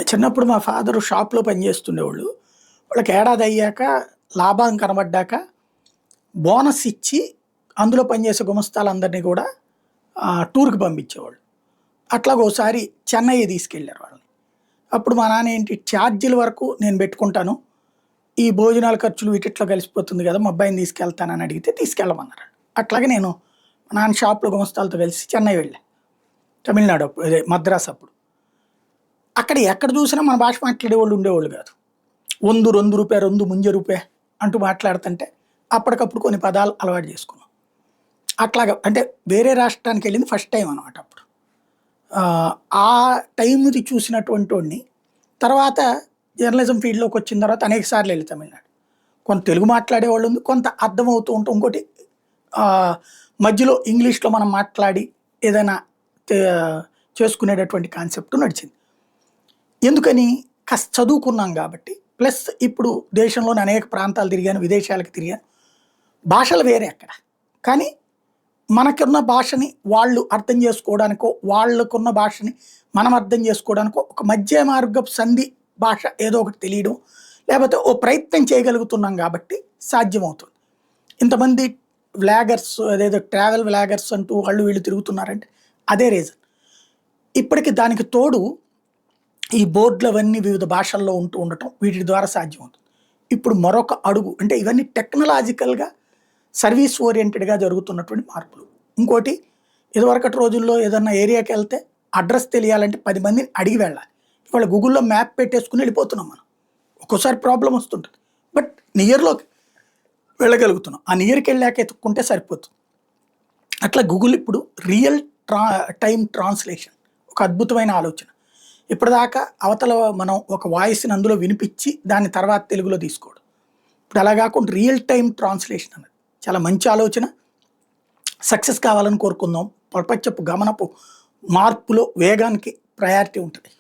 చిన్నప్పుడు మా ఫాదరు షాప్‌లో పనిచేస్తుండేవాళ్ళు. వాళ్ళకి ఏడాది అయ్యాక లాభం కనబడ్డాక బోనస్ ఇచ్చి అందులో పనిచేసే గుమస్తాలందరినీ కూడా టూర్‌కి పంపించేవాళ్ళు. అట్లాగ ఓసారి చెన్నై తీసుకెళ్లారు వాళ్ళని. అప్పుడు మా నాన్న ఏంటి ఛార్జీల వరకు నేను పెట్టుకుంటాను. ఈ భోజనాల ఖర్చులు వీటిట్లో కలిసిపోతుంది కదా! మా అబ్బాయిని తీసుకెళ్తానని అడిగితే తీసుకెళ్ళమన్నారు. అట్లాగే నేను మా నాన్న షాప్‌లో గుమస్తాలతో కలిసి చెన్నై వెళ్ళా. తమిళనాడు అప్పుడు అదే మద్రాస్ అప్పుడు. అక్కడ ఎక్కడ చూసినా మన భాష మాట్లాడేవాళ్ళు ఉండేవాళ్ళు కాదు. "ఒందు రొందు రూపాయ రొందు ముంజ రూపాయ" అంటూ మాట్లాడుతుంటే అప్పటికప్పుడు కొన్ని పదాలు అలవాటు చేసుకున్నాం. అట్లాగా అంటే వేరే రాష్ట్రానికెళ్ళింది ఫస్ట్ టైమ్ అనమాట అప్పుడు. ఆ టైమ్‌ది చూసినటువంటోడిని తర్వాత జర్నలిజం ఫీల్డ్‌లోకొచ్చిన తర్వాత అనేక సార్లు ఎళ్ళి తమిళనాడు. కొంత తెలుగు మాట్లాడేవాళ్ళుంది. కొంత అర్థమవుతూ ఉంటూ ఇంకోటి ఆహ్, మధ్యలో ఇంగ్లీష్‌లో మనం మాట్లాడి ఏదైనా తే చేసుకునేటటువంటి కాన్సెప్ట్ నడిచింది. ఎందుకని? కాస్త చదువుకున్నాం గాబట్టి. ప్లస్ ఇప్పుడు దేశంలోని అనేక ప్రాంతాలు తిరిగాను, విదేశాలకు తిరిగాను. భాషలు వేరే అక్కడ. కానీ మనకున్న భాషని వాళ్ళు అర్థం చేసుకోవడానికో, వాళ్ళకున్న భాషని మనం అర్థం చేసుకోవడానికో ఒక మధ్య మార్గపు సంధి భాష ఏదో ఒకటి తెలియడం, లేపోతే ఓ ప్రయత్నం చేయగలుగుతున్నాం గాబట్టి సాధ్యమవుతుంది. ఇంతమంది వ్లాగర్స్ అదేదో ట్రావెల్ వ్లాగర్స్ అంటూ వాళ్ళు వీళ్ళు తిరుగుతున్నారంటే అదే రీజన్. ఇప్పటికి దానికి తోడు ఈ బోర్డులవన్నీ వివిధ భాషల్లో ఉంటూ ఉండటం వీటి ద్వారా సాధ్యమవుతుంది. ఇప్పుడు మరొక అడుగు అంటే ఇవన్నీ టెక్నాలాజికల్‌గా సర్వీస్ ఓరియెంటెడ్‌గా జరుగుతున్నటువంటి మార్పులు. ఇంకోటి ఇదివరకటి రోజుల్లో ఏదన్నా ఏరియాకెళ్తే అడ్రెస్ తెలియాలంటే 10 మందిని అడిగి వెళ్ళాలి. ఇవాళ గూగుల్‌లో మ్యాప్ పెట్టేసుకొని వెళ్ళిపోతున్నాం మనం. ఒక్కోసారి ప్రాబ్లమ్ వస్తుంటది. బట్ నియర్‌లోకి వెళ్ళగలుగుతున్నాం. ఆ నియర్‌కెళ్ళాక ఎతుక్కుంటే సరిపోతుంది. అట్లా గూగుల్ ఇప్పుడు రియల్ టైమ్ ట్రాన్స్‌లేషన్ ఒక అద్భుతమైన ఆలోచన. ఇప్పటిదాకా అవతల మనం ఒక వాయిస్‌ని అందులో వినిపించి దాన్ని తర్వాత తెలుగులో తీసుకోవడం. ఇప్పుడు అలా కాకుండా రియల్ టైమ్ ట్రాన్స్‌లేషన్ అన్నది చాలా మంచి ఆలోచన. సక్సెస్ కావాలని కోరుకుందాం. ప్రపంచపు గమనపు మార్పులో వేగానికి ప్రయారిటీ ఉంటది.